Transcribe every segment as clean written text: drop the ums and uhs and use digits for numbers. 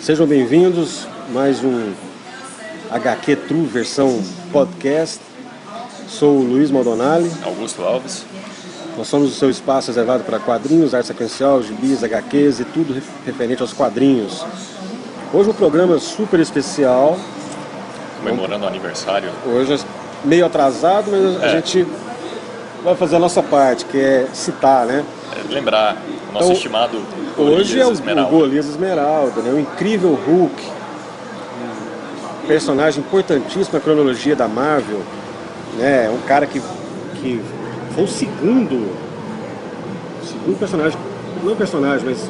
Sejam bem-vindos, mais um HQ True versão podcast. Sou o Luiz Maldonali. Augusto Alves. Nós somos o seu espaço reservado para quadrinhos, arte sequencial, gibis, HQs e tudo referente aos quadrinhos. Hoje um programa super especial. Comemorando o aniversário. Hoje é meio atrasado, mas a gente vai fazer a nossa parte, que é citar, né? Lembrar o nosso estimado hoje é o Esmeralda. Golias Esmeralda, né? O incrível Hulk, um personagem importantíssimo na cronologia da Marvel, né? Um cara que foi o segundo personagem, não personagem, mas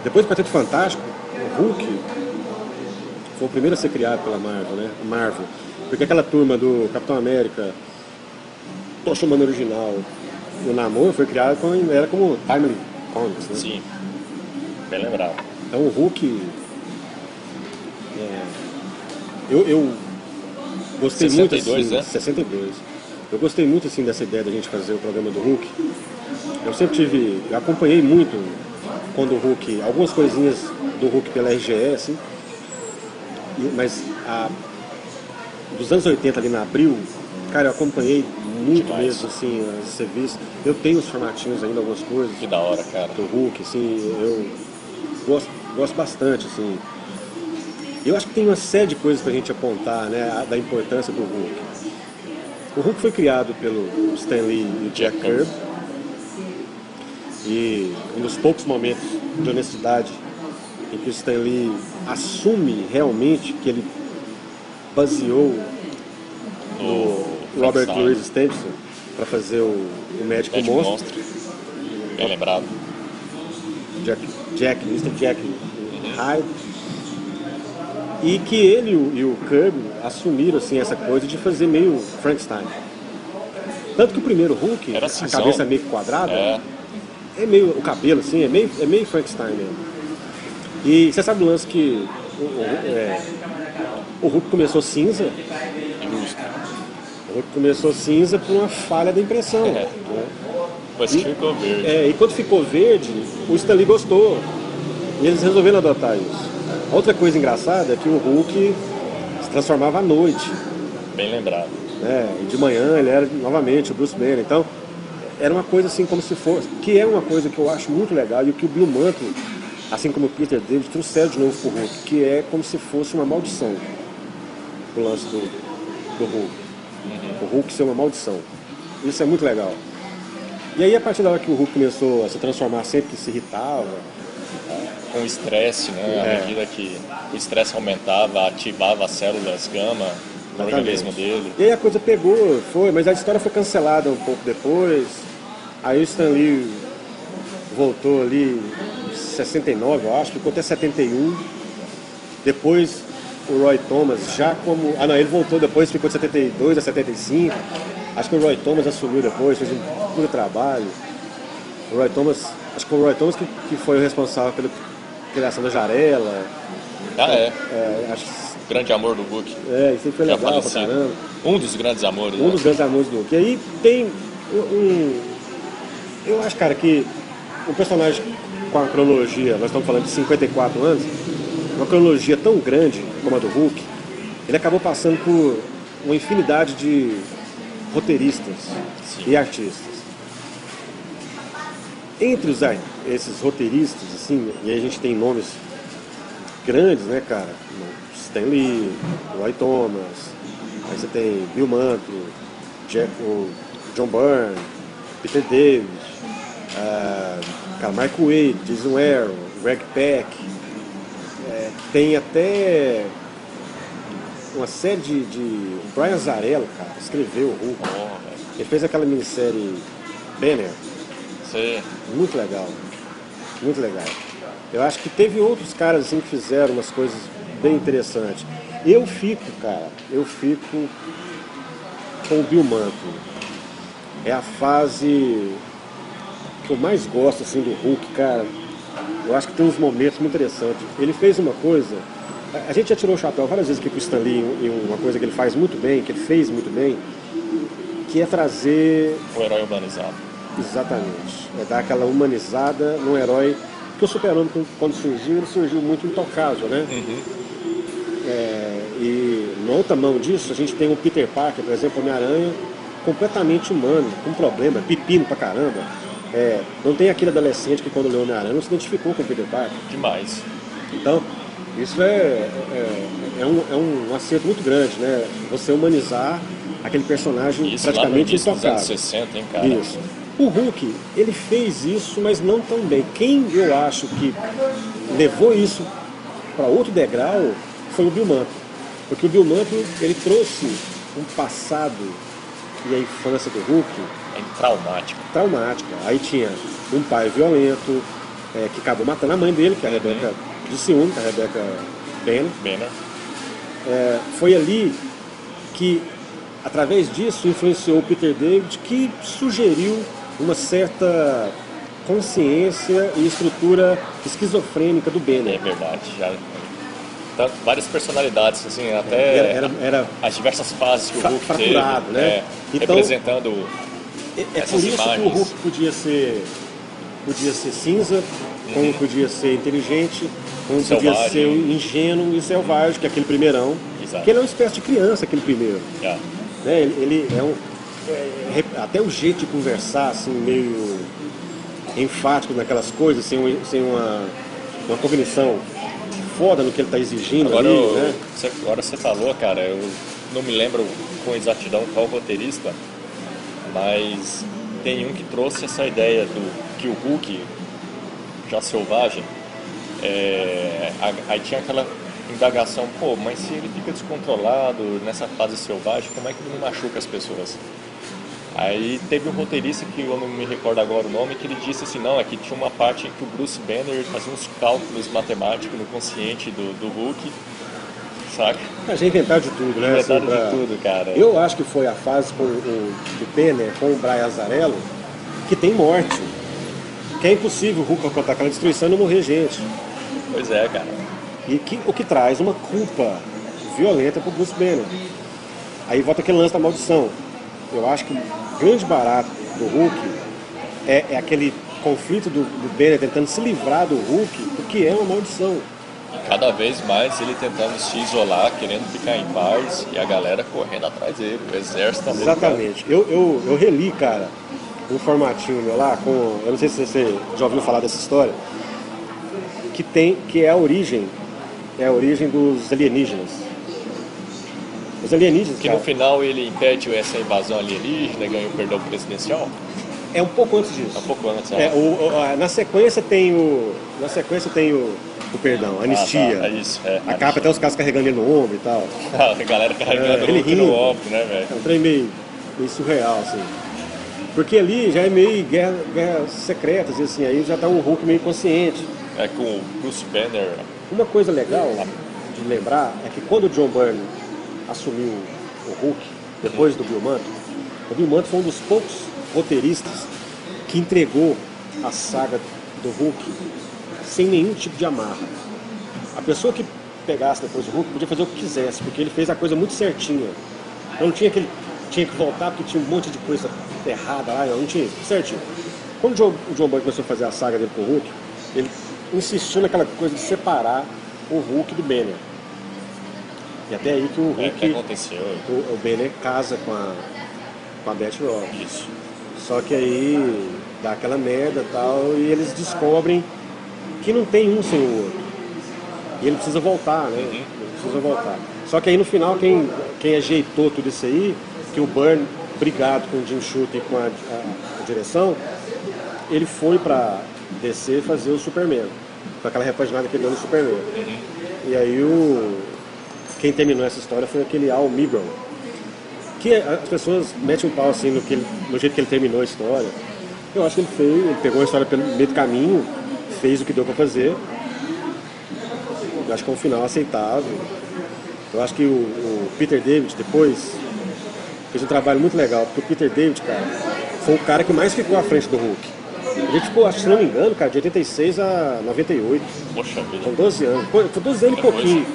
depois do Quarteto Fantástico, o Hulk foi o primeiro a ser criado pela Marvel, né? Marvel, porque aquela turma do Capitão América, tô chamando original, o Namor foi criado quando era como Timely Comics, né? Sim, bem lembrado. Então o Hulk, eu gostei 62, muito assim, né? 62. Eu gostei muito assim dessa ideia da gente fazer o programa do Hulk. Eu acompanhei muito quando o Hulk, algumas coisinhas do Hulk pela RGE, assim, mas dos anos 80 ali na Abril, cara, eu acompanhei muito demais. mesmo, assim, as revistas. Eu tenho os formatinhos ainda, algumas coisas. Que da hora, cara. Do Hulk, assim, eu gosto bastante, assim. Eu acho que tem uma série de coisas pra gente apontar, né, da importância do Hulk. O Hulk foi criado pelo Stan Lee e o Jack Kirby. E um dos poucos momentos de honestidade em que o Stan Lee assume realmente que ele baseou no Robert Louis Stevenson para fazer o Médico Monstro. Bem lembrado. Mr. Jack Hyde. E que ele e o Kirby assumiram assim, essa coisa de fazer meio Frankenstein. Tanto que o primeiro Hulk, Era a cinzão. cabeça meio quadrada, É é meio o cabelo assim, é meio Frankenstein mesmo. E você sabe o lance que o Hulk começou cinza. justo. O Hulk começou cinza por uma falha da impressão. Né? Mas ficou verde. E quando ficou verde, o Stan Lee gostou. E eles resolveram adotar isso. Outra coisa engraçada é que o Hulk se transformava à noite. Bem lembrado. Né? E de manhã ele era novamente o Bruce Banner. Então, era uma coisa assim como se fosse... Que é uma coisa que eu acho muito legal e o que o Bill Mantlo, assim como o Peter David, trouxeram de novo pro Hulk. Que é como se fosse uma maldição. O lance do Hulk. O Hulk ser uma maldição. Isso é muito legal. E aí, a partir da hora que o Hulk começou a se transformar sempre que se irritava... Com o estresse, né? À medida que o estresse aumentava, ativava as células gama no organismo dele. E aí a coisa pegou, mas a história foi cancelada um pouco depois. Aí o Stan Lee voltou ali em 69, eu acho, ficou até 71. Depois o Roy Thomas já como... Ah não, ele voltou depois, ficou de 72 a 75. Acho que o Roy Thomas assumiu depois, fez um puro trabalho. O Roy Thomas, acho que foi o Roy Thomas que foi o responsável pela criação da Jarela. Acho que... Grande amor do Hulk. Isso aí foi legal pra caramba. Um dos grandes amores. Um dos grandes amores do Hulk. E aí tem eu acho, cara, que um personagem com a cronologia, nós estamos falando de 54 anos, uma cronologia tão grande como a do Hulk, ele acabou passando por uma infinidade de roteiristas e artistas. Entre esses roteiristas, assim, e aí a gente tem nomes grandes, né, cara? Stan Lee, Roy Thomas, aí você tem Bill Mantlo, John Byrne, Peter David, Mark Waid, Jason Aaron, Greg Pak, tem até uma série de Brian Azzarello, cara, escreveu o Hulk. Ele fez aquela minissérie Banner. Sim. Muito legal, muito legal. Eu acho que teve outros caras assim que fizeram umas coisas bem interessantes. Eu fico com o Bill Mantlo. É a fase que eu mais gosto assim do Hulk, cara. Eu acho que tem uns momentos muito interessantes. Ele fez uma coisa, a gente já tirou o chapéu várias vezes aqui pro Stan Lee em uma coisa que ele faz muito bem, que ele fez muito bem, que é trazer o herói humanizado. Exatamente. É dar aquela humanizada num herói Porque o Super-Homem, quando surgiu, ele surgiu muito intocável, né? E na outra mão disso, a gente tem o Peter Parker, por exemplo, Homem-Aranha, completamente humano, com problema, pepino pra caramba. Não tem aquele adolescente que quando leu Homem-Aranha não se identificou com o Peter Parker. Demais. Então, isso é um acerto muito grande, né? Você humanizar aquele personagem isso praticamente lá no intocável. dos anos 60, hein, cara? Isso. O Hulk, ele fez isso, mas não tão bem. Quem eu acho que levou isso para outro degrau foi o Bill Mantlo. Porque o Bill Mantlo, ele trouxe um passado e a infância do Hulk traumática. Aí tinha um pai violento, que acabou matando a mãe dele, que é a Rebecca de ciúme, que é a Rebecca Banner. Foi ali que, através disso, influenciou o Peter David, que sugeriu uma certa consciência e estrutura esquizofrênica do Banner. É verdade, já. Várias personalidades, assim, até era as diversas fases que o Hulk teve, né? Então, representando essas por isso imagens. Que o Hulk podia ser cinza, como podia ser inteligente, como selvagem. Podia ser ingênuo e selvagem, que é aquele primeirão. Exato. Que ele é uma espécie de criança, aquele primeiro. Né? Ele até o jeito de conversar, assim, meio enfático naquelas coisas, sem uma cognição foda no que ele está exigindo. Agora você falou, cara, eu não me lembro com exatidão qual roteirista, mas tem um que trouxe essa ideia que o Hulk, já selvagem, aí tinha aquela indagação, mas se ele fica descontrolado nessa fase selvagem, como é que ele não machuca as pessoas? Aí teve um roteirista, que eu não me recordo agora o nome, que ele disse assim, não, é que tinha uma parte em que o Bruce Banner fazia uns cálculos matemáticos no consciente do Hulk, saca? A gente inventaram de tudo, né? Inventaram de tudo, cara. Eu acho que foi a fase do Banner com o Brian Azzarello que tem morte. Que é impossível o Hulk contar aquela destruição e não morrer gente. Pois é, cara. E o que traz uma culpa violenta pro Bruce Banner. Aí volta aquele lance da maldição. Eu acho que o grande barato do Hulk é aquele conflito do Banner tentando se livrar do Hulk, porque é uma maldição. E cada vez mais ele tentando se isolar, querendo ficar em paz, e a galera correndo atrás dele, o exército também. Exatamente. Eu reli, cara, um formatinho meu lá, eu não sei se você já ouviu falar dessa história, que é a origem dos alienígenas. Os alienígenas, que no final ele impede essa invasão alienígena e ganha o perdão presidencial? É um pouco antes disso. É um pouco antes, na sequência tem o perdão, a anistia. Isso, a capa até os caras carregando ele no ombro e tal. A galera carregando ele no ombro, né, velho? É um trem meio surreal, assim. Porque ali já é meio guerras secretas, e assim, aí já tá o Hulk meio consciente. Com o Bruce Banner. Uma coisa legal de lembrar é que quando o John Byrne assumiu o Hulk, depois do Bill Mantlo, o Bill Mantlo foi um dos poucos roteiristas que entregou a saga do Hulk sem nenhum tipo de amarra. A pessoa que pegasse depois do Hulk podia fazer o que quisesse, porque ele fez a coisa muito certinha. Então não tinha que voltar porque tinha um monte de coisa errada lá, não tinha certinho. Quando o John Byrne começou a fazer a saga dele com o Hulk, ele insistiu naquela coisa de separar o Hulk do Banner. E até aí que o Hulk, que aconteceu? O Banner casa com a Beth Rock. Isso. Só que aí dá aquela merda e tal, e eles descobrem que não tem um sem o outro. E ele precisa voltar, né? Ele precisa voltar. Só que aí no final quem ajeitou tudo isso aí, que o Byrne, brigado com o Jim Shooter e com a direção, ele foi pra DC fazer o Superman. Com aquela repaginada que ele deu no Superman. E aí quem terminou essa história foi aquele Al Milgrom, que as pessoas metem um pau assim no jeito que ele terminou a história. Eu acho que ele pegou a história pelo meio do caminho, fez o que deu pra fazer. Eu acho que é um final aceitável. Eu acho que o Peter David depois fez um trabalho muito legal, porque o Peter David, cara, foi o cara que mais ficou à frente do Hulk. Ele ficou, acho que se não me engano, cara, de 86 a 98. Poxa vida. São 12 anos. Foi 12 anos e pouquinho.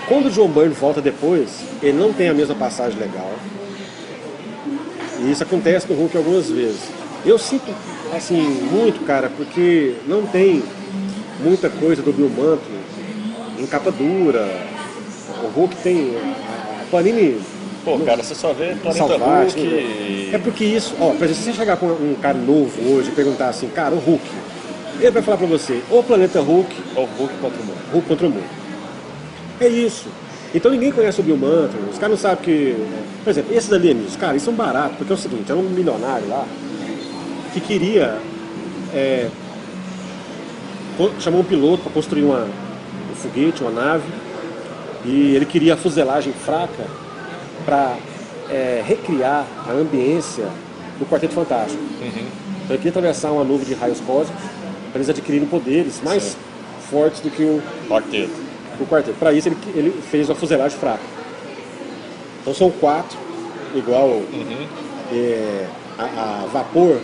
Quando o John Byrne volta depois, ele não tem a mesma passagem legal. E isso acontece no Hulk algumas vezes. Eu sinto, assim, muito, cara, porque não tem muita coisa do Bill Mantlo em capa dura. O Hulk tem... A Panini... Pô, cara, você só vê Planeta Salvate, Hulk né? e... É porque isso... Ó, por exemplo, se você chegar com um cara novo hoje e perguntar assim, cara, o Hulk... Ele vai falar pra você, ou Planeta Hulk... Ou Hulk contra o mundo. Hulk contra o mundo. É isso. Então ninguém conhece o Bill Mantlo, os caras não sabem que... Por exemplo, esses alienígenas, cara, eles são baratos, porque é o seguinte, era um milionário lá que queria... chamou um piloto para construir um foguete, uma nave, e ele queria a fuselagem fraca para recriar a ambiência do Quarteto Fantástico. Uhum. Então ele queria atravessar uma nuvem de raios cósmicos para eles adquirirem poderes mais fortes do que o Quarteto. Para isso ele fez uma fuselagem fraca. Então são 4, igual a Vapor,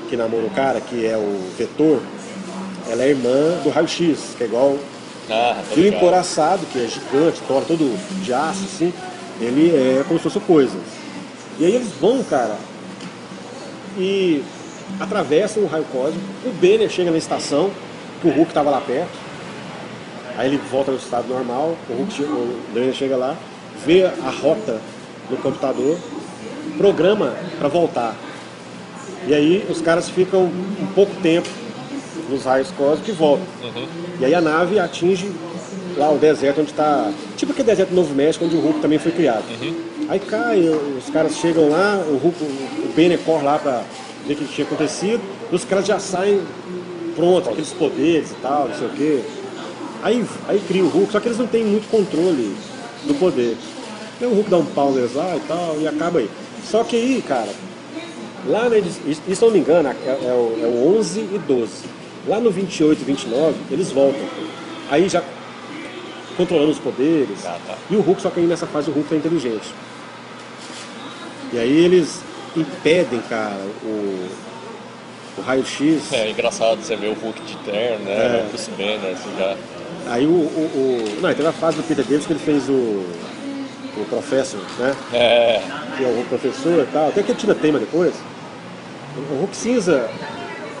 que namora o cara, que é o Vetor, ela é irmã do Raio-X, que é igual o Encoraçado, que é gigante, torna todo de aço, assim, ele é como se fosse coisa. E aí eles vão, cara, e atravessam o raio cósmico, o Banner chega na estação, que o Hulk estava lá perto, aí ele volta no estado normal, o Banner chega lá, vê a rota no computador, programa para voltar. E aí os caras ficam um pouco tempo nos raios cósmicos e voltam. Uhum. E aí a nave atinge lá o deserto onde está... Tipo aquele deserto do Novo México, onde o Hulk também foi criado. Uhum. Aí cai, os caras chegam lá, o Banner corre lá para ver o que tinha acontecido, e os caras já saem prontos, aqueles poderes e tal, não sei o quê. Aí cria o Hulk, só que eles não têm muito controle do poder. Aí o Hulk dá um pau neles lá e tal, e acaba aí. Só que aí, cara, lá, né, isso se não me engano, é o 11 e 12. Lá no 28 e 29, eles voltam. Aí já controlando os poderes. Tá. E o Hulk, só que aí nessa fase o Hulk é inteligente. E aí eles impedem, cara, o raio-x. É engraçado você ver o Hulk de terno, né? Os Banner, assim, já... Aí Não, teve a fase do Peter Davis que ele fez o Professor, né? Que é o professor e tal. Até que ele tira tema depois. O Hulk cinza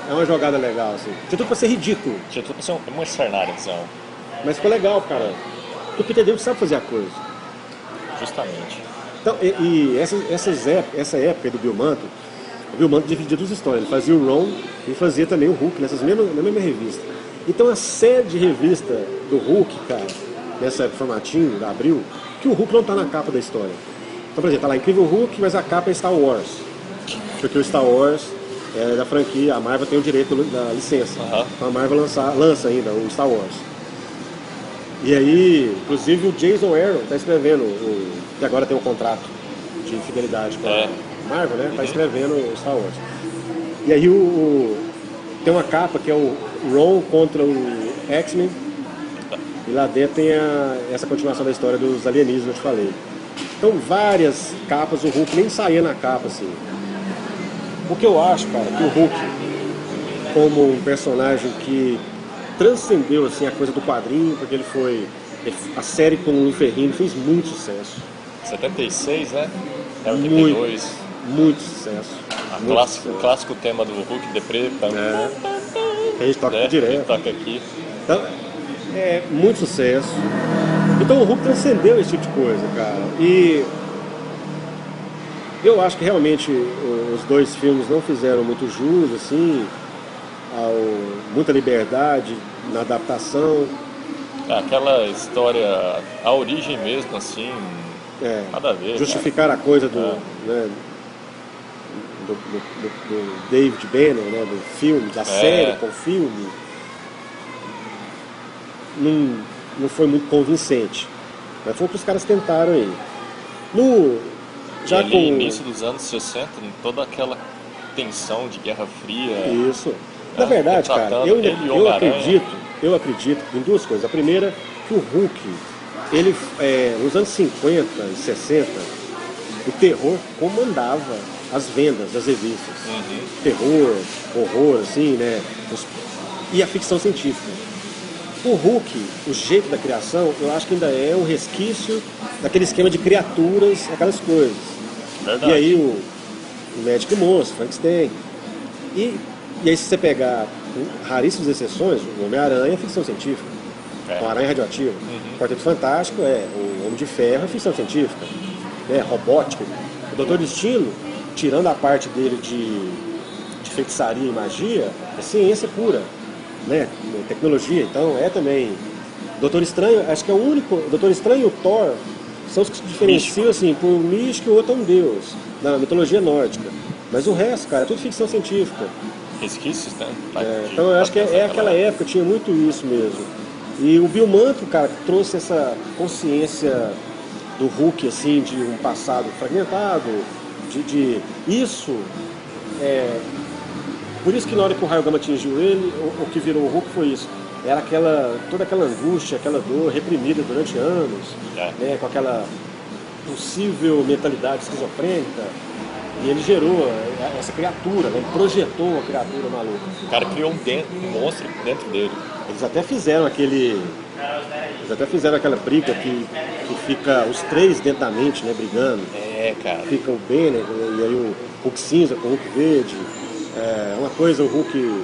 é uma jogada legal, assim. Tinha tudo pra ser ridículo. Tinha tudo pra ser uma externalização. Mas ficou legal, cara. Porque o Peter David sabe fazer a coisa. Justamente. Então, essa época do Bill Mantlo, o Bill Mantlo dividia duas histórias. Ele fazia o Ron e fazia também o Hulk na mesma revista. Então a série de revista do Hulk, cara, nessa formatinho, da Abril, que o Hulk não tá na capa da história. Então, por exemplo, tá lá Incrível Hulk, mas a capa é Star Wars. Porque o Star Wars é da franquia, a Marvel tem o direito da licença. Então a Marvel lança ainda o Star Wars. E aí, inclusive o Jason Aaron está escrevendo, que agora tem um contrato de fidelidade com a Marvel, né? Está escrevendo o Star Wars. E aí tem uma capa que é o Ron contra o X-Men. E lá dentro tem essa continuação da história dos alienígenas que eu te falei. Então várias capas, o Hulk nem saía na capa, assim. O que eu acho, cara, que o Hulk, como um personagem que transcendeu assim, a coisa do quadrinho, porque ele foi... A série com o Ferrigno fez muito sucesso. 76, né? É 82. Muito sucesso. O clássico tema do Hulk Deprê. Que a gente toca direto. A gente toca aqui. Então, é muito sucesso. Então o Hulk transcendeu esse tipo de coisa, cara. E eu acho que realmente os dois filmes não fizeram muito jus, assim, muita liberdade na adaptação. Aquela história, a origem mesmo, assim, nada a ver. Justificar a coisa do David Banner, né, do filme, da série com o filme, não foi muito convincente. Mas foi o que os caras tentaram aí. Já com o início dos anos 60, toda aquela tensão de Guerra Fria. Isso. Na verdade, cara, eu acredito em duas coisas. A primeira, que o Hulk, ele, nos anos 50 e 60, o terror comandava as vendas das revistas. Terror, horror, assim, né? E a ficção científica. O Hulk, o jeito da criação, eu acho que ainda é um resquício daquele esquema de criaturas, aquelas coisas. Verdade. E aí o Médico Monstro, Frankenstein. E aí se você pegar com raríssimas exceções, o Homem-Aranha é ficção científica. O Aranha Radioativo. O Quarteto Fantástico o Homem de Ferro é ficção científica. Robótica. O Doutor Destino, tirando a parte dele de feitiçaria e magia, é ciência pura, né? Tecnologia. Então também. Doutor Estranho, acho que é o único. Doutor Estranho e o Thor são os que se diferenciam assim, por um místico e o outro é um deus, na mitologia nórdica. Mas o resto, cara, é tudo ficção científica. Resquícios, né? Então eu acho que aquela época tinha muito isso mesmo. E o Bill Mantlo, cara, trouxe essa consciência do Hulk, assim, de um passado fragmentado, isso. Por isso que na hora que o raio gama atingiu ele, o que virou o Hulk foi isso. Era toda aquela angústia, aquela dor reprimida durante anos, né, com aquela possível mentalidade esquizofrênica. E ele gerou essa criatura, né, ele projetou a criatura maluca. O cara criou um monstro dentro dele. Eles até fizeram aquela briga que fica os três dentro da mente, né, brigando. Cara. Fica o Banner, e aí o Hulk cinza com o Hulk verde. Uma coisa, o Hulk...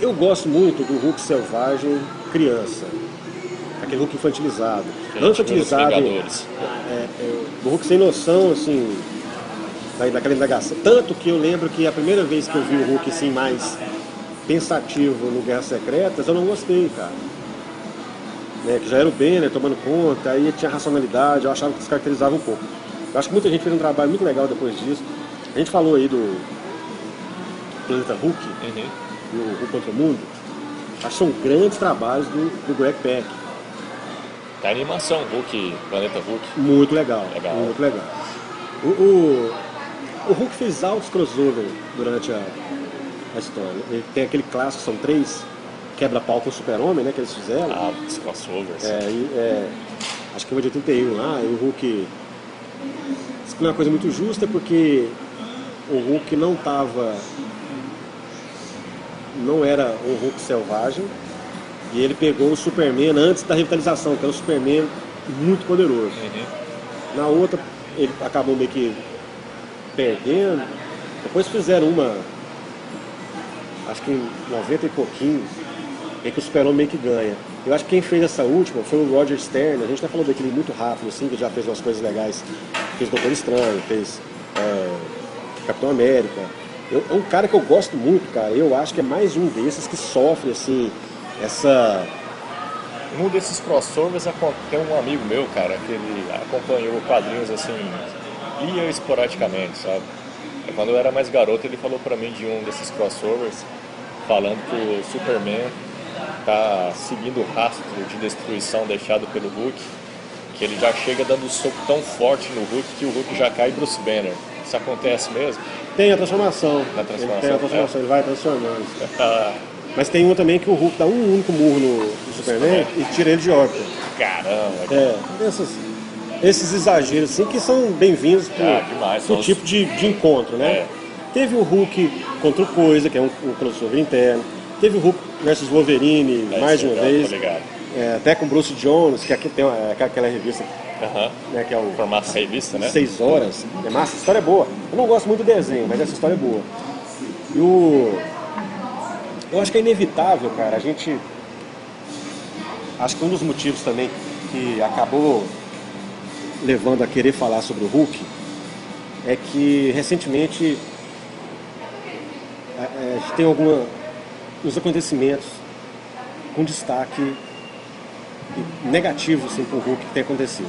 Eu gosto muito do Hulk selvagem criança. Aquele Hulk infantilizado. Não infantilizado. O Hulk sem noção, assim, daquela indagação. Tanto que eu lembro que a primeira vez que eu vi o Hulk assim, mais pensativo no Guerras Secretas, eu não gostei, cara. Que já era o Banner tomando conta, aí tinha racionalidade, eu achava que descaracterizava um pouco. Eu acho que muita gente fez um trabalho muito legal depois disso. A gente falou aí do Planeta Hulk, e o Hulk contra o Mundo. Acho que são grandes trabalhos do Greg Pak. A animação Hulk, Planeta Hulk. Muito legal. Muito legal. O Hulk fez altos crossover durante a história. Ele tem aquele clássico, são 3 quebra-pau com o Super-Homem, né, que eles fizeram. Os crossovers. Acho que foi de 81 lá, e o Hulk... Isso não é uma coisa muito justa, porque o Hulk não era um Hulk selvagem, e ele pegou o Superman antes da revitalização, que era um Superman muito poderoso. Na outra, ele acabou meio que perdendo. Depois fizeram uma, acho que em 90 e pouquinho, em que o Super-Homem meio que ganha. Eu acho que quem fez essa última foi o Roger Stern. A gente já falou daquele muito rápido, assim, que já fez umas coisas legais. Fez Doutor Estranho, fez Capitão América. É um cara que eu gosto muito, cara. Eu acho que é mais um desses que sofre, assim, essa... Um desses crossovers tem um amigo meu, cara, que ele acompanhou quadrinhos, assim, lia esporadicamente, sabe? Quando eu era mais garoto, ele falou pra mim de um desses crossovers, falando que o Superman tá seguindo o rastro de destruição deixado pelo Hulk, que ele já chega dando um soco tão forte no Hulk que o Hulk já cai Bruce Banner. Isso acontece mesmo? Tem a transformação. Ele vai transformando. Mas tem uma também que o Hulk dá um único murro no Superman e tira ele de órbita. Caramba! Esses exageros assim que são bem-vindos pro tipo de encontro, né? Teve o Hulk contra o Coisa, que é um crossover interno. Teve o Hulk versus Wolverine mais de uma vez. Até com Bruce Jones, que aqui tem aquela revista. Né, que é o formato de revista, né? 6 horas. É massa, a história é boa. Eu não gosto muito do desenho, mas essa história é boa. Eu acho que é inevitável, cara. Acho que um dos motivos também que acabou levando a querer falar sobre o Hulk é que recentemente a gente tem uns acontecimentos com destaque negativo assim, para o Hulk que tem acontecido.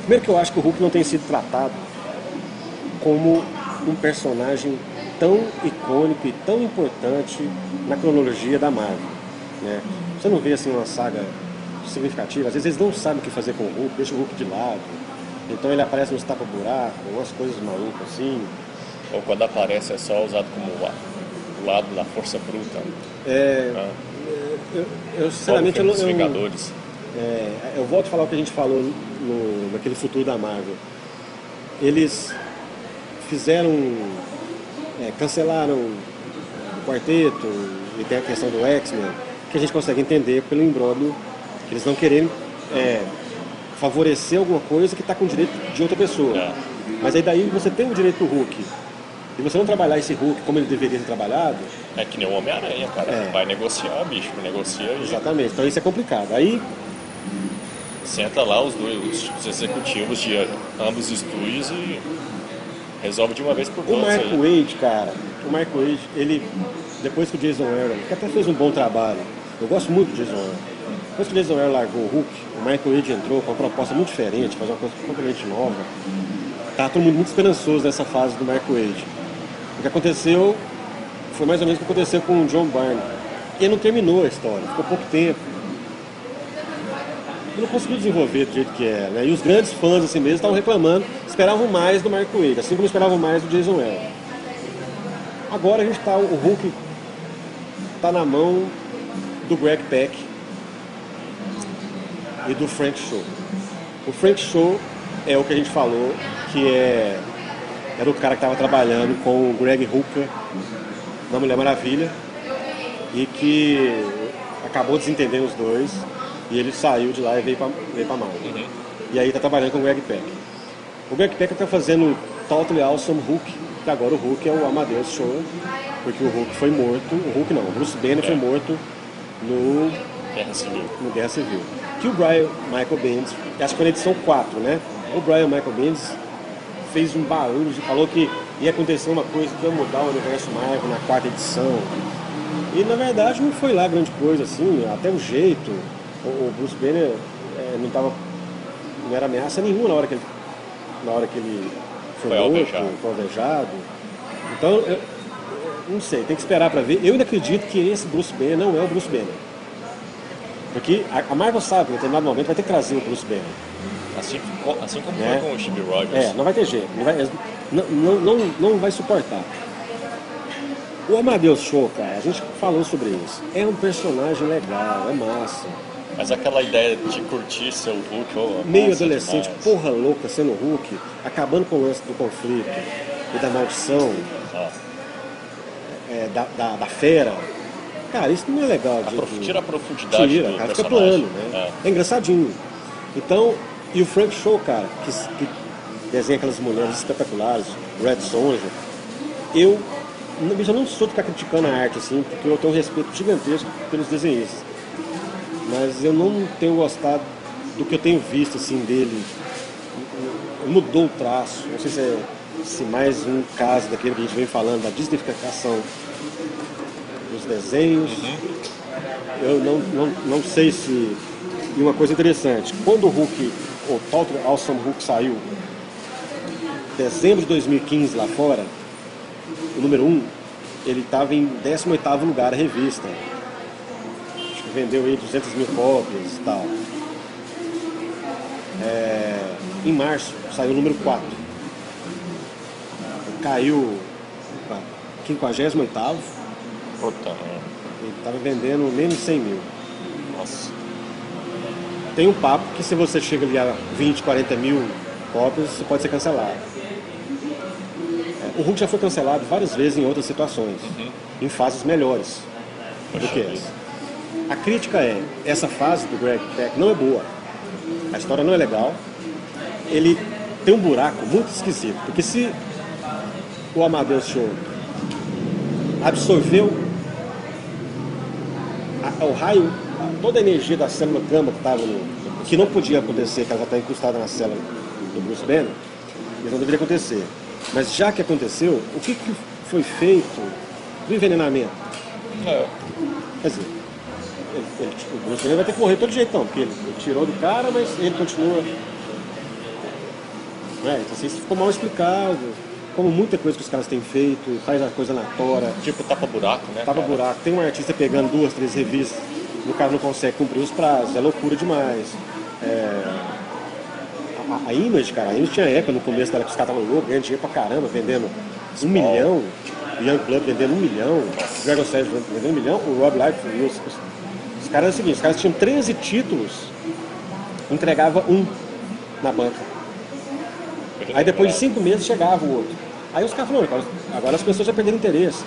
Primeiro que eu acho que o Hulk não tem sido tratado como um personagem tão icônico e tão importante na cronologia da Marvel, né? Você não vê assim uma saga significativa, às vezes eles não sabem o que fazer com o Hulk, deixam o Hulk de lado, então ele aparece nos tapa-buraco, umas coisas malucas assim. Ou quando aparece é só usado como o lado da força bruta. Eu sinceramente Vingadores. Eu volto a falar o que a gente falou naquele futuro da Marvel. Eles cancelaram o quarteto, e tem a questão do X-Men, que a gente consegue entender pelo imbróglio, que eles não querem favorecer alguma coisa que está com o direito de outra pessoa. Mas aí daí você tem o direito do Hulk e você não trabalhar esse Hulk como ele deveria ser trabalhado... É que nem o Homem-Aranha, cara. Vai negociar, bicho. Negocia aí. Exatamente. Então isso é complicado. Aí... Senta lá os executivos de ambos os estúdios e resolve de uma vez por todas. O Mark Waid, cara, ele, depois que o Jason Aaron, que até fez um bom trabalho, eu gosto muito do Jason Aaron, depois que o Jason Aaron largou o Hulk, o Mark Waid entrou com uma proposta muito diferente, fazer uma coisa completamente nova. Tá todo mundo muito esperançoso nessa fase do Mark Waid. O que aconteceu foi mais ou menos o que aconteceu com o John Byrne. Ele não terminou a história, ficou pouco tempo. Ele não conseguiu desenvolver do jeito que é, né? E os grandes fãs assim mesmo estavam reclamando, esperavam mais do Mark Waid, assim como esperavam mais do Jason Aaron. Agora a gente tá, o Hulk tá na mão do Greg Pak e do Frank Cho. O Frank Cho é o que a gente falou, que era o cara que estava trabalhando com o Greg Hooker na Mulher Maravilha e que acabou desentendendo os dois. E ele saiu de lá e veio pra Marvel. Uhum. E aí tá trabalhando com o Greg Pak. O Greg Pak tá fazendo Totally Awesome Hulk, que agora o Hulk é o Amadeus Cho, porque o Hulk foi morto, o Hulk não, o Bruce Banner foi morto no Guerra Civil. Que o Brian Michael Bendis, acho que foi na edição 4, né? O Brian Michael Bendis fez um barulho e falou que ia acontecer uma coisa que ia mudar o universo Marvel na 4ª edição. E na verdade não foi lá grande coisa assim, até o jeito. O Bruce Banner não era ameaça nenhuma na hora que ele foi morto, foi alvejado. Então, eu não sei, tem que esperar para ver. Eu ainda acredito que esse Bruce Banner não é o Bruce Banner. Porque a Marvel sabe que em determinado momento vai ter que trazer o Bruce Banner. Assim como foi com o Steve Rogers. Não vai ter jeito. Não vai suportar. O Amadeus Cho, cara, a gente falou sobre isso. É um personagem legal, é massa. Mas aquela ideia de curtir seu Hulk... meio adolescente, demais. Porra louca, sendo Hulk, acabando com o lance do conflito e da maldição, da fera. Cara, isso não é legal. Tira a profundidade do cara, personagem. fica plano, né? É engraçadinho. Então, e o Frank Cho, cara, que desenha aquelas mulheres espetaculares, Red Sonja, eu não sou de ficar criticando a arte, assim, porque eu tenho um respeito gigantesco pelos desenhistas. Mas eu não tenho gostado do que eu tenho visto assim dele. Mudou o traço. Não sei se mais um caso daquele que a gente vem falando, da disneyficação dos desenhos. Eu não sei se... E uma coisa interessante, quando o Totally Awesome Hulk saiu em dezembro de 2015 lá fora, o número 1, ele estava em 18º lugar a revista. Vendeu aí 200 mil cópias e tal. Em março saiu o número 4. Caiu para 58º. Ele estava vendendo menos de 100 mil. Nossa. Tem um papo que se você chega ali a 20, 40 mil cópias, você pode ser cancelado. O Hulk já foi cancelado várias vezes em outras situações, em fases melhores do que essa. A crítica essa fase do Greg Pak não é boa. A história não é legal. Ele tem um buraco muito esquisito. Porque se o Amadeus Cho absorveu o raio, toda a energia da célula gama que não podia acontecer, que ela já está incrustada na célula do Bruce Banner, isso não deveria acontecer. Mas já que aconteceu, o que foi feito do envenenamento? Quer dizer, o Bruce Banner vai ter que morrer de todo jeito, não, porque ele tirou do cara, mas ele continua. Então assim, isso ficou mal explicado, como muita coisa que os caras têm feito, faz a coisa na tora. Tipo tapa-buraco, né? Tapa-buraco. Tem um artista pegando 2, 3 revistas, o cara não consegue cumprir os prazos, é loucura demais. A Image, cara, a Image tinha época no começo dela que os caras estavam loucos, ganhando dinheiro pra caramba, vendendo 1 milhão, o Young Blood vendendo 1 milhão, o Dragon Sage vendendo 1 milhão, o Rob Life, os caras é o seguinte, os caras tinham 13 títulos, entregava 1 na banca. Aí depois de 5 meses chegava o outro. Aí os caras falaram, agora as pessoas já perderam interesse.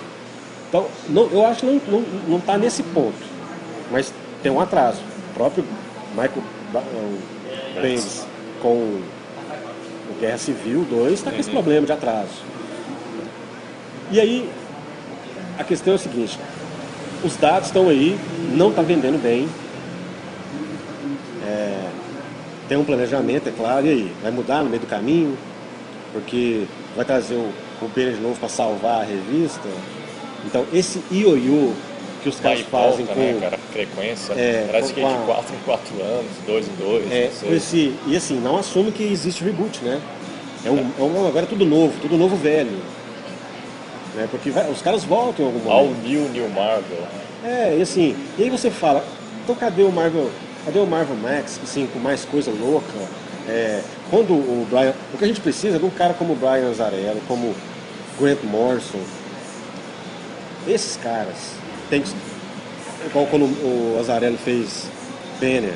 Então, eu acho que não está nesse ponto, mas tem um atraso. O próprio Michael Bendis com o Guerra Civil 2 está com esse problema de atraso. E aí, a questão é o seguinte, os dados estão aí, não está vendendo bem, tem um planejamento, é claro, e aí? Vai mudar no meio do caminho? Porque vai trazer o Banner de novo para salvar a revista? Então, esse ioiô que os caras fazem volta, com... né, cara? Frequência, parece que é de 4 em 4 anos, 2 em 2, não sei. E assim, não assume que existe reboot, né? Agora é tudo novo velho. Né? Porque os caras voltam em algum momento. All New Marvel. E assim, e aí você fala, então cadê o Marvel Max, assim, com mais coisa louca? Quando o que a gente precisa é de um cara como o Brian Azzarello, como Grant Morrison. Esses caras tem que... Igual quando o Azzarello fez Banner.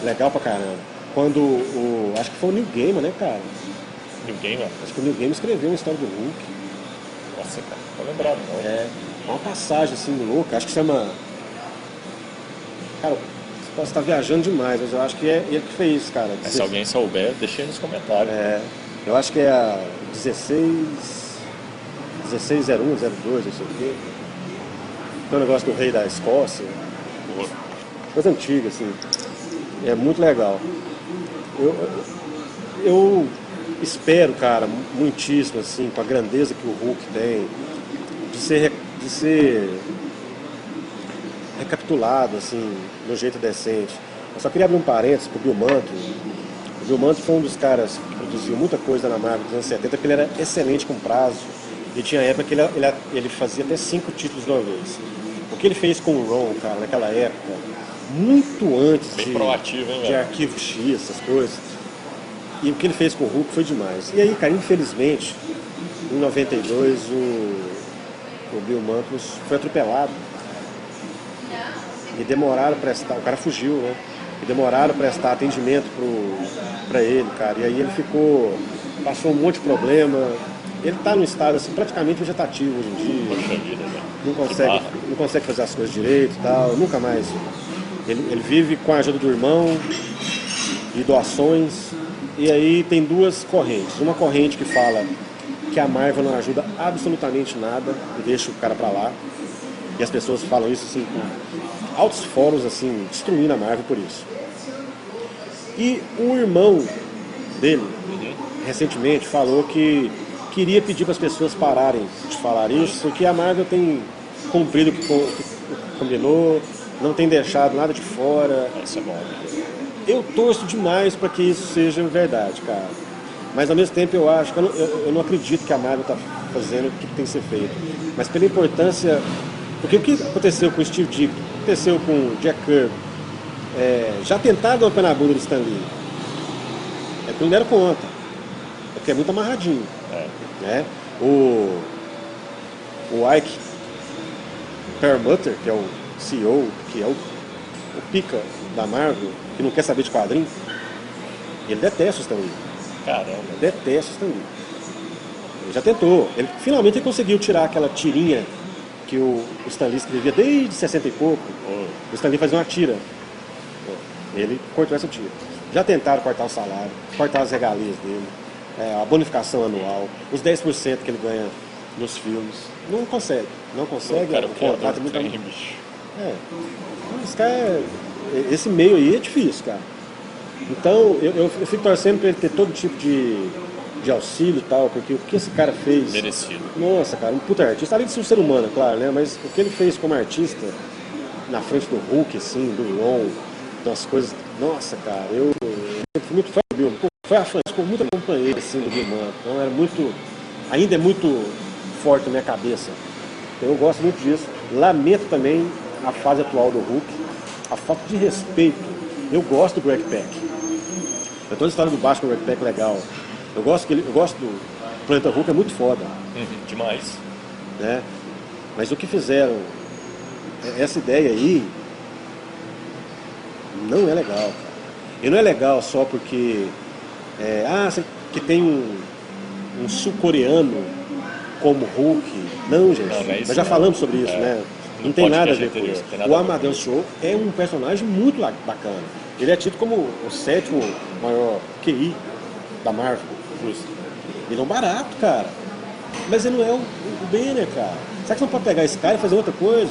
Legal pra caramba. Quando acho que foi o Neil Gaiman, né, cara? Neil Gaiman? Acho que o Neil Gaiman escreveu uma história do Hulk. Nossa, cara, não tô lembrado não. Uma passagem assim louca, acho que chama... Cara, posso estar viajando demais, mas eu acho que é ele que fez, cara. Se alguém souber, deixa aí nos comentários. Eu acho que é a 1601, 02, não sei o quê. Tem um negócio do rei da Escócia. Coisa antiga, assim. É muito legal. Eu espero, cara, muitíssimo, assim, com a grandeza que o Hulk tem, de ser recapitulado, assim, de um jeito decente. Eu só queria abrir um parênteses pro Bill Mantlo. O Bill Mantlo foi um dos caras que produziu muita coisa na Marvel dos anos 70, porque ele era excelente com prazo. E tinha época que ele fazia até 5 títulos de uma vez. O que ele fez com o Ron, cara, naquela época, muito antes de Arquivo X, essas coisas. E o que ele fez com o Hulk foi demais. E aí, cara, infelizmente, em 92, o Bill Mantlo foi atropelado. E demoraram a prestar... O cara fugiu, né? E demoraram a prestar atendimento pra ele, cara. E aí ele passou um monte de problema. Ele tá num estado, assim, praticamente vegetativo hoje em dia. Poxa vida, né? Não consegue fazer as coisas direito e tal. Nunca mais. Ele vive com a ajuda do irmão e doações. E aí tem duas correntes. Uma corrente que fala que a Marvel não ajuda absolutamente nada e deixa o cara pra lá. E as pessoas falam isso assim com altos fóruns, assim, destruindo a Marvel por isso. E o irmão dele, recentemente, falou que queria pedir para as pessoas pararem de falar isso, porque a Marvel tem cumprido o que combinou, não tem deixado nada de fora. Isso é bom. Eu torço demais para que isso seja verdade, cara. Mas ao mesmo tempo eu acho que eu não acredito que a Marvel está fazendo o que tem que ser feito. Mas pela importância... Porque o que aconteceu com o Steve Ditko, o que aconteceu com o Jack Kirby, já tentaram dar na bunda do Stan Lee. É porque não deram conta. É porque é muito amarradinho. Né? O Ike Perlmutter, que é o CEO, que é o pica da Marvel, que não quer saber de quadrinho, ele detesta o Stan Lee. Caramba. Detesta o Stan Lee. Ele já tentou. Finalmente ele conseguiu tirar aquela tirinha que o Stan Lee escrevia desde 60 e pouco. O Stan Lee fazia uma tira. Ele cortou essa tira. Já tentaram cortar o salário, cortar as regalias dele, a bonificação anual, os 10% que ele ganha nos filmes. Não consegue. Não consegue. O contrato é muito... Esse meio aí é difícil, cara. Então, eu fico torcendo para ele ter todo tipo de auxílio e tal, porque o que esse cara fez... Merecido. Nossa, cara, um puta artista. Além de ser um ser humano, claro, né? Mas o que ele fez como artista, na frente do Hulk, assim, do Ron, das coisas... Nossa, cara, eu fui muito fã do Bill. Foi a fã, ficou muito companheiro, assim, do Bill Mantlo. Então era muito... Ainda é muito forte na minha cabeça. Então eu gosto muito disso. Lamento também a fase atual do Hulk, a falta de respeito. Eu gosto do Greg Pak. Eu tô na história do Batman com o Greg Pak legal. Eu gosto do Planeta Hulk, é muito foda. Demais. Né? Mas o que fizeram, essa ideia aí, não é legal, cara. E não é legal só porque que tem um sul-coreano como Hulk. Não, gente. Nós já falamos sobre isso, né? Não tem nada a ver com isso. O Amadeus Cho é um personagem muito bacana. Ele é tido como o 7º maior QI da Marvel. Ele é um barato, cara. Mas ele não é o Banner, cara. Será que você não pode pegar esse cara e fazer outra coisa?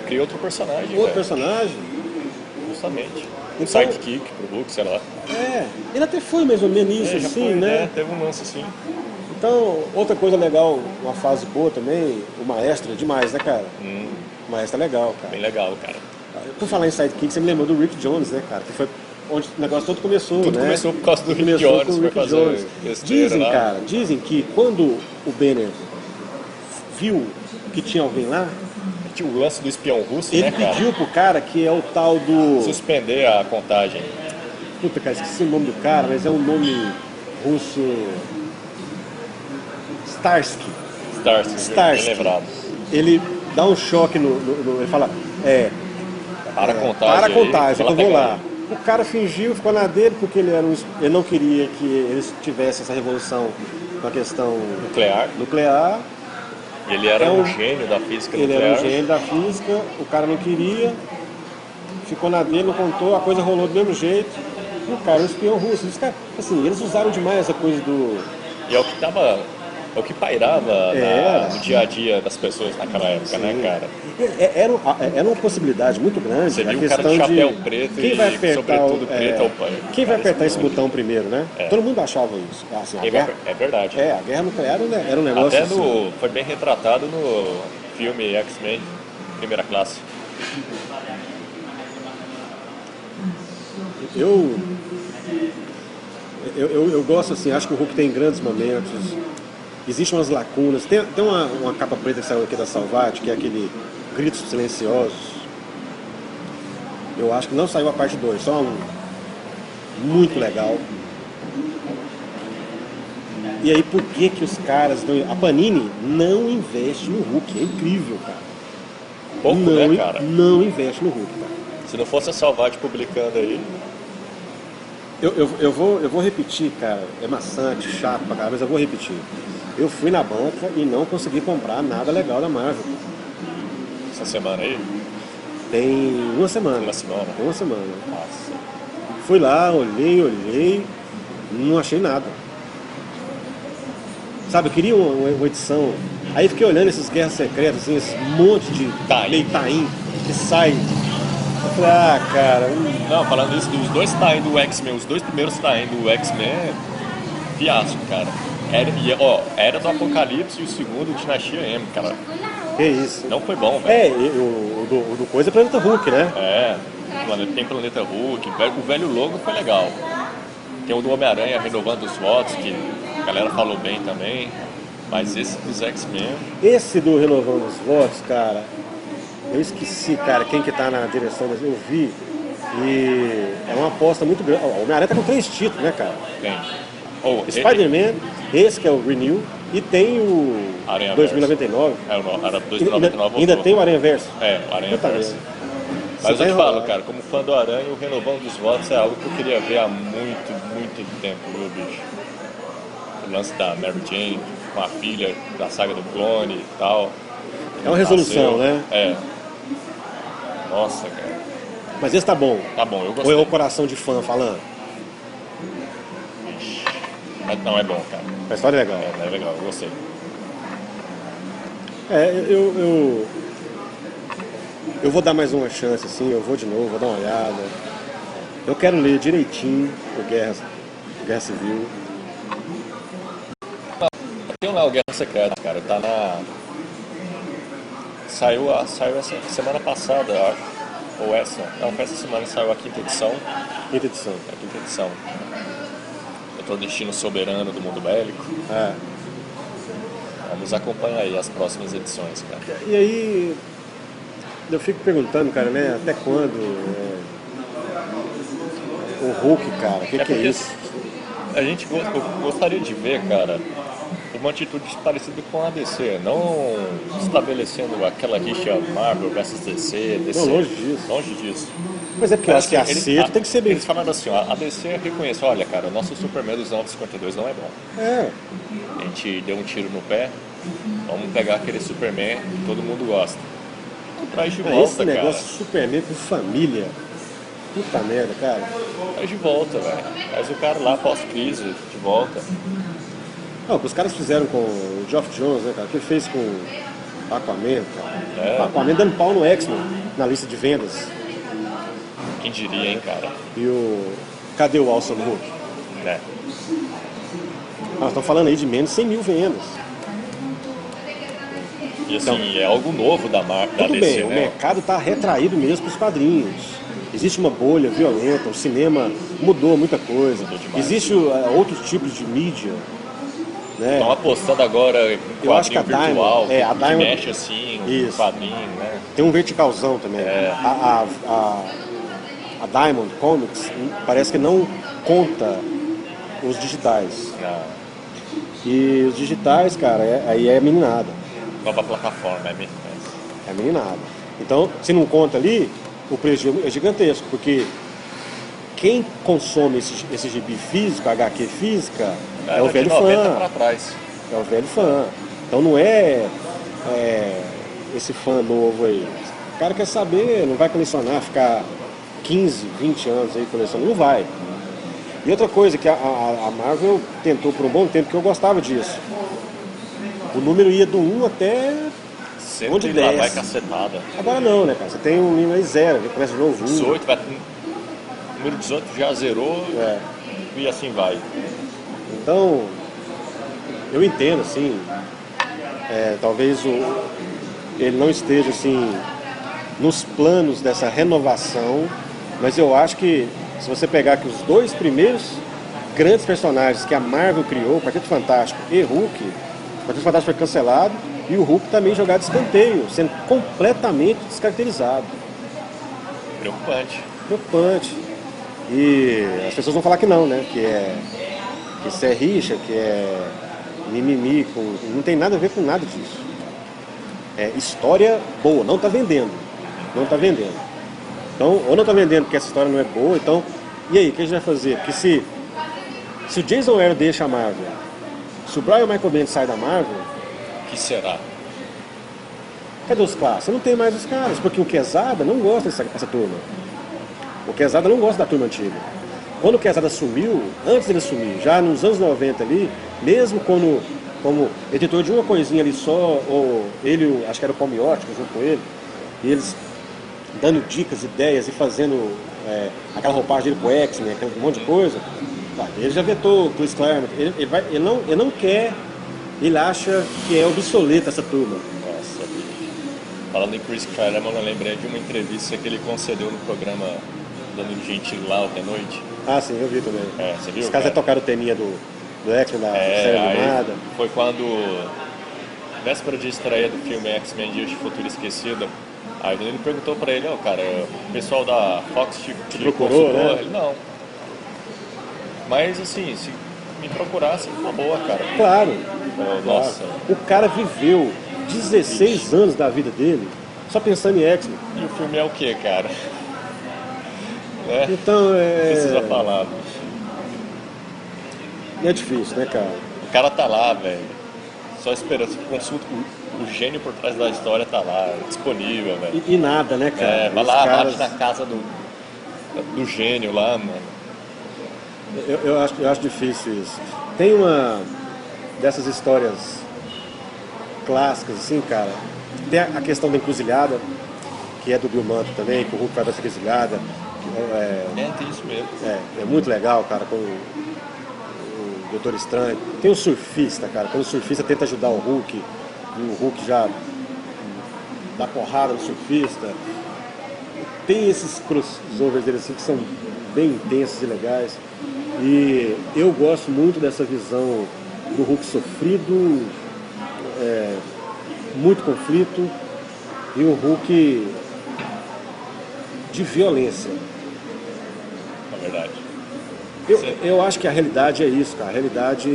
Cria outro personagem, Outro personagem? Justamente. Um Então, sidekick pro Hulk, sei lá. Ele até foi mais ou menos isso, Já assim, foi, né? Teve um lance assim. Então, outra coisa legal, uma fase boa também, o Maestro é demais, né, cara? O Maestro é legal, cara. Bem legal, cara. Por falar em sidekick, você me lembrou do Rick Jones, né, cara? Que foi onde o negócio todo começou, Tudo né? começou por causa do Rick Começou Jones, com o Rick foi fazer Jones. besteira Dizem, lá. cara, dizem que quando o Banner viu que tinha alguém lá, Tinha o lance do espião russo, ele né, cara? pediu pro cara que é o tal do... Suspender a contagem. Puta, cara, esqueci o nome do cara, mas é um nome russo... Starsky. Starsky, bem lembrado. Ele dá um choque ele fala, Para a contagem. para a contagem, aí, eu vou lá. O cara fingiu, ficou na dele porque ele não queria que eles tivessem essa revolução com a questão nuclear. E ele era um gênio da física Ele nuclear. era um gênio da física, o cara não queria, ficou na dele, não contou, a coisa rolou do mesmo jeito. E o cara é um espião russo. Assim, eles usaram demais essa coisa do... E é o que pairava no dia a dia das pessoas naquela época, né, cara? Era uma possibilidade muito grande. Você a viu o questão cara de chapéu de preto quem vai apertar sobretudo preto ao pai. Quem vai apertar esse botão primeiro, né? Todo mundo achava isso. Assim, É verdade. a guerra nuclear era um negócio Até assim. foi bem retratado no filme X-Men, Primeira Classe. Eu gosto assim, acho que o Hulk tem grandes momentos. Existem umas lacunas. Tem uma capa preta que saiu aqui da Salvat, que é aquele Gritos Silenciosos. Eu acho que não saiu a parte 2, só um. Muito legal. E aí, por que os caras... A Panini não investe no Hulk. É incrível, cara. Pouco, né, cara? Não investe no Hulk, cara. Se não fosse a Salvat publicando aí... Eu vou repetir, cara. É maçante, chato pra caramba, mas eu vou repetir. Eu fui na banca e não consegui comprar nada legal da Marvel. Essa semana aí? Tem uma semana. Tem uma semana. Nossa. Fui lá, olhei, não achei nada. Sabe, eu queria uma edição. Aí fiquei olhando esses Guerras Secretas, assim, esse monte de meio taim que sai. Eu falei, cara... Não, falando isso, dos dois taim do X-Men, os dois primeiros taim do X-Men é fiasco, cara. Era do Apocalipse e o segundo Dinastia M, cara. Que isso. Não foi bom, velho. O do coisa é Planeta Hulk, né? Tem Planeta Hulk, o velho logo foi legal. Tem o do Homem-Aranha renovando os votos, que a galera falou bem também. Mas esse dos X-Men... Esse do renovando os votos, cara, eu esqueci, cara, quem que tá na direção, mas eu vi. E é uma aposta muito grande. O Homem-Aranha tá com 3 títulos, né, cara? Tem. Spider-Man, esse que é o Renew, e tem o Aranha 2099. Era 2099. Ainda tem o Aranha Verso. O Aranha Verso. Mas eu te falo, cara, como fã do Aranha, o renovando dos votos é algo que eu queria ver há muito tempo, viu, bicho? O lance da Mary Jane, com a filha da saga do clone e tal. É uma resolução, né? Nossa, cara. Mas esse tá bom. Tá bom, eu gostei. Ou é o coração de fã falando? Não, é bom, cara. A história é legal. É legal, eu gostei. Eu vou dar mais uma chance, assim, eu vou de novo, vou dar uma olhada. Eu quero ler direitinho o Guerra Civil. Tem lá o Guerra Secreta, cara, tá na... Saiu essa semana passada, eu acho. Ou essa. Não, foi essa semana que saiu a 5ª edição. A 5ª edição. O Destino Soberano do Mundo Bélico. Vamos acompanhar aí as próximas edições, cara. E aí, eu fico perguntando, cara, né, até quando o Hulk, cara, o que é isso? Eu gostaria de ver, cara, uma atitude parecida com a DC, não estabelecendo aquela rixa Marvel versus DC. Não, longe disso. Mas é porque eu acho que acerto tem que ser bem... Eles falaram assim, ó, a DC reconhece, olha, cara, o nosso Superman dos 952 não é bom. A gente deu um tiro no pé, vamos pegar aquele Superman que todo mundo gosta. Traz de volta, esse negócio de Superman com família, puta merda, cara. Traz de volta, velho. Traz o cara lá pós-crise, de volta. Não, o que os caras fizeram com o Geoff Johns, né, cara? O que ele fez com o Aquaman, cara? O Aquaman dando pau no X-Men, na lista de vendas. Quem diria, hein, cara? E o... Cadê o Awesome Hulk? É. Nós estamos falando aí de menos de 100 mil vendas. E assim, é algo novo da marca, da Tudo DC, bem, o né? mercado está retraído mesmo para os quadrinhos. Existe uma bolha violenta, o cinema mudou muita coisa. Mudou demais. Existe outros tipos de mídia. Né? Estão apostando agora em Eu acho que quadrinho a virtual, Diamond- a que Diamond- mexe assim, Isso. um quadrinho, né? Tem um verticalzão também. A Diamond Comics parece que não conta os digitais. Na E os digitais, cara, aí é meninada. nova plataforma, é mesmo. É meninada. Então, se não conta ali, o prejuízo é gigantesco, porque quem consome esse gibi físico, HQ física, é o velho de 90 fã. pra trás. É o velho fã. Então não é esse fã novo aí. O cara quer saber, não vai colecionar, ficar 15, 20 anos aí colecionando, não vai. E outra coisa que a Marvel tentou por um bom tempo, que eu gostava disso. O número ia do 1 até onde Sempre lá 10. vai cacetada. Agora não, né, cara? Você tem um número aí 0, começa de novo 1. 18, número 18 já zerou É. e assim vai. Então, eu entendo, assim, talvez ele não esteja, assim, nos planos dessa renovação, mas eu acho que se você pegar aqui os dois primeiros grandes personagens que a Marvel criou, o Quarteto Fantástico e Hulk, o Quarteto Fantástico foi cancelado e o Hulk também jogado de escanteio, sendo completamente descaracterizado. Preocupante. Preocupante. E as pessoas vão falar que não, né? Que isso é rixa, que é mimimi, não tem nada a ver com nada disso. É história boa, não está vendendo. Não está vendendo. Então, ou não está vendendo porque essa história não é boa, então, e aí, o que a gente vai fazer? Porque se o Jason Aaron deixa a Marvel, se o Brian Michael Bendis sai da Marvel, O que será? cadê os caras? Você não tem mais os caras, porque o Quesada não gosta dessa turma. O Quesada não gosta da turma antiga. Quando o Quesada sumiu, antes dele sumir, já nos anos 90 ali, mesmo como editor de uma coisinha ali só, ou ele, acho que era o Palmiótico junto com ele, e eles dando dicas, ideias e fazendo aquela roupagem dele pro X-Men, aquele monte de coisa, tá, ele já vetou o Chris Claremont, ele não quer, ele acha que é obsoleta essa turma. Nossa, bicho. Falando em Chris Claremont, eu lembrei de uma entrevista que ele concedeu no programa Danilo Gentili lá ontem à noite. Ah, sim, eu vi também. Você viu? Os caras tocaram o teminha do X-Men, da série animada. Foi quando, véspera de estreia do filme X-Men Dias de Futuro Esquecido, aí ele perguntou pra ele, cara, o pessoal da Fox te procurou, consultou? né? Ele, não. Mas assim, se me procurasse, uma boa, cara. Claro. Nossa. O cara viveu 16 anos da vida dele só pensando em X-Men. E o filme é o que, cara? Então Precisa falar, bicho. é difícil, né, cara? O cara tá lá, velho. Só esperando. Você consulta, o gênio por trás da história tá lá, disponível, velho. E nada, né, cara? Vai Os lá, caras... bate na casa do gênio lá, mano. Eu acho difícil isso. Tem uma dessas histórias clássicas, assim, cara. Tem a questão da encruzilhada, que é do Bill Manto também, que o Hulk faz essa encruzilhada. Tem isso mesmo. É muito legal, cara, com o Doutor Estranho. Tem o surfista, cara. Quando o surfista tenta ajudar o Hulk, e o Hulk já dá porrada no surfista. Tem esses crossovers dele assim que são bem intensos e legais. E eu gosto muito dessa visão do Hulk sofrido, muito conflito, e o Hulk de violência. Na verdade. Eu acho que a realidade é isso, cara. A realidade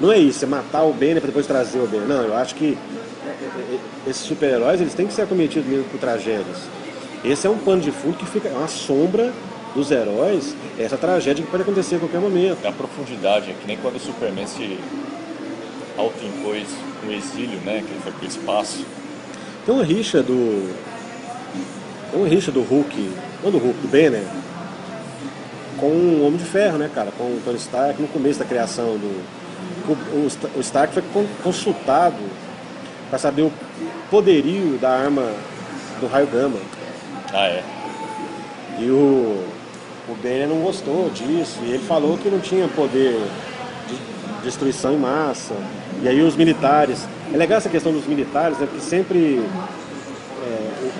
não é isso, é matar o Banner para depois trazer o Banner. Não, eu acho que esses super-heróis eles têm que ser acometidos mesmo por tragédias. Esse é um pano de fundo que fica uma sombra dos heróis, essa tragédia que pode acontecer a qualquer momento. A profundidade, é que nem quando o Superman se auto-impôs no exílio, né? Que ele foi pro espaço. Tem uma rixa do Hulk, não do Hulk, do Banner, com o Homem de Ferro, né, cara? Com o Tony Stark no começo da criação o Stark foi consultado para saber o poderio da arma do raio gama. Ah, é? E o Banner não gostou disso, e ele falou que não tinha poder de destruição em massa. E aí os militares... É legal essa questão dos militares, né? Porque sempre...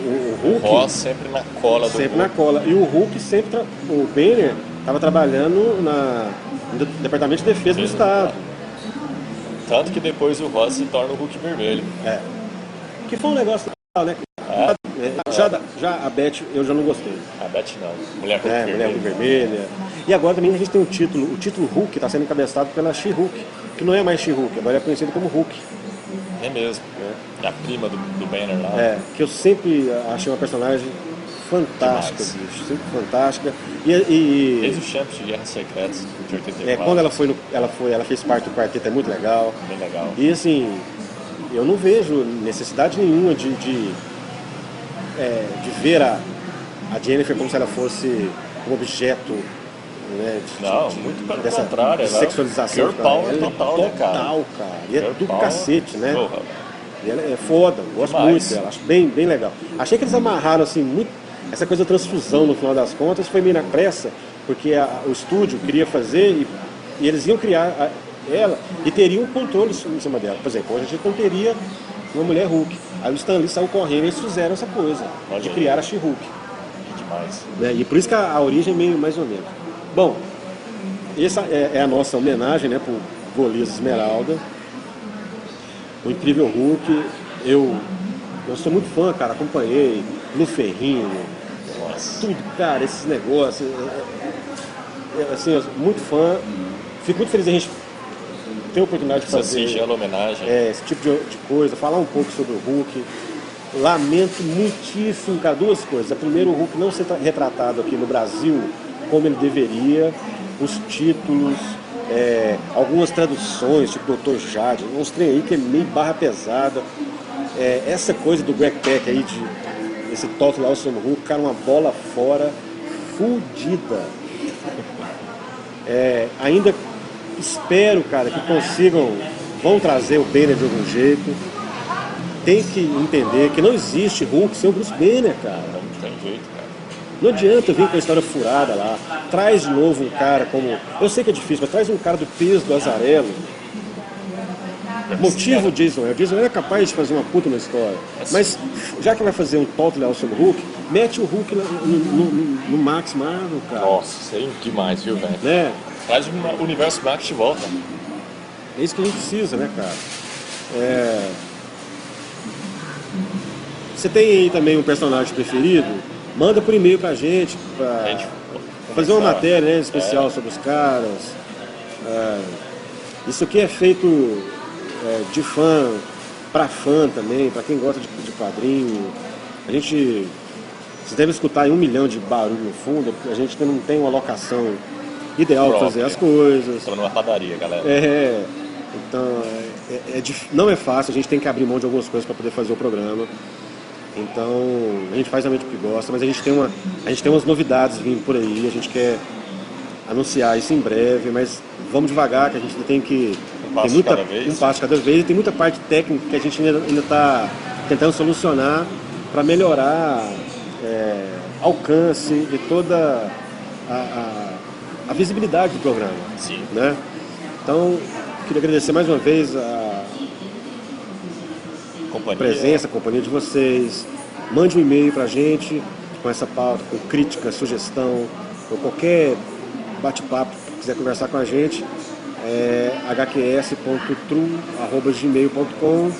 o Hulk... O Ross sempre na cola do Sempre na cola. E o Hulk sempre... O Banner estava trabalhando no Departamento de Defesa do Estado. Tanto que depois o Ross se torna o Hulk vermelho. É. Que foi um negócio legal, né? Já a Beth eu já não gostei. A Beth não. Mulher Hulk vermelha. Mulher Hulk vermelha. E agora também a gente tem o título Hulk está sendo encabeçado pela She-Hulk, que não é mais She-Hulk, agora é conhecido como Hulk. É mesmo. É a prima do Banner lá. Que eu sempre achei uma personagem fantástica, bicho, sempre fantástica. Desde o Champs de Guerras Secretas de 84. Quando ela fez parte do quarteto, é muito legal. Bem legal. E assim, eu não vejo necessidade nenhuma de ver a Jennifer como se ela fosse um objeto, né, muito pelo contrário, de sexualização. Girl power ela total, né, cara? Total, cara. E é do cacete, né? Porra. E ela é foda, gosto muito dela, acho bem legal. Achei que eles amarraram assim muito essa coisa da transfusão no final das contas, foi meio na pressa, porque o estúdio queria fazer e eles iam criar ela e teriam controle em cima dela. Por exemplo, hoje a gente não teria uma mulher Hulk. Aí o Stan Lee saiu correndo e eles fizeram essa coisa, de criar a She-Hulk. Demais. E por isso que a origem é meio mais ou menos. Bom, essa é a nossa homenagem, né, pro Golias Esmeralda, o incrível Hulk. Eu sou muito fã, cara, acompanhei Lu Ferrigno, tudo, cara, esses negócios. Assim, eu sou muito fã, fico muito feliz de a gente ter a oportunidade de fazer essa singela homenagem. Esse tipo de coisa, falar um pouco sobre o Hulk. Lamento muitíssimo, cara, duas coisas. A primeira, o Hulk não ser retratado aqui no Brasil como ele deveria, os títulos, algumas traduções, tipo Dr. Jade, uns trem aí que é meio barra pesada. Essa coisa do Greg Pak aí, esse toque lá, o Sam Hulk, cara, uma bola fora, fudida. Ainda espero, cara, que vão trazer o Banner de algum jeito. Tem que entender que não existe Hulk sem o Bruce Banner, cara. Não tem jeito, cara. Não adianta vir com a história furada lá. Traz de novo um cara como... Eu sei que é difícil, mas traz um cara do peso do Azarello. Motivo o Jason Aaron. O Jason Aaron é capaz de fazer uma puta na história. Mas já que vai fazer um total leal sobre o Hulk, mete o Hulk no Max Marvel, cara. Nossa, isso é demais, viu, velho? Né? Traz o universo Max de volta. É isso que a gente precisa, né, cara? Você tem aí também um personagem preferido? Manda por e-mail pra gente fazer uma matéria, né, especial sobre os caras. Isso aqui é feito de fã pra fã também, pra quem gosta de quadrinho. Vocês devem escutar aí 1 milhão de barulho no fundo, porque a gente não tem uma locação ideal para fazer as coisas. Estamos numa padaria, galera. Então, não é fácil, a gente tem que abrir mão de algumas coisas para poder fazer o programa. Então, a gente faz realmente o que gosta, mas a gente tem umas novidades vindo por aí, a gente quer anunciar isso em breve, mas vamos devagar, que a gente tem que... Um passo cada vez, e tem muita parte técnica que a gente ainda está tentando solucionar para melhorar alcance e toda a visibilidade do programa. Sim. Né? Então, queria agradecer mais uma vez a presença, a companhia de vocês. Mande um e-mail pra gente com essa pauta, com crítica, sugestão, ou qualquer bate-papo que quiser conversar com a gente. hqs.tru@gmail.com,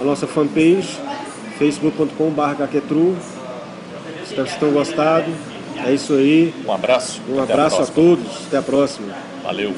a nossa fanpage facebook.com/hqtru. Espero que vocês tenham gostado. É isso aí. Um abraço. Um abraço a todos. Até a próxima. Valeu.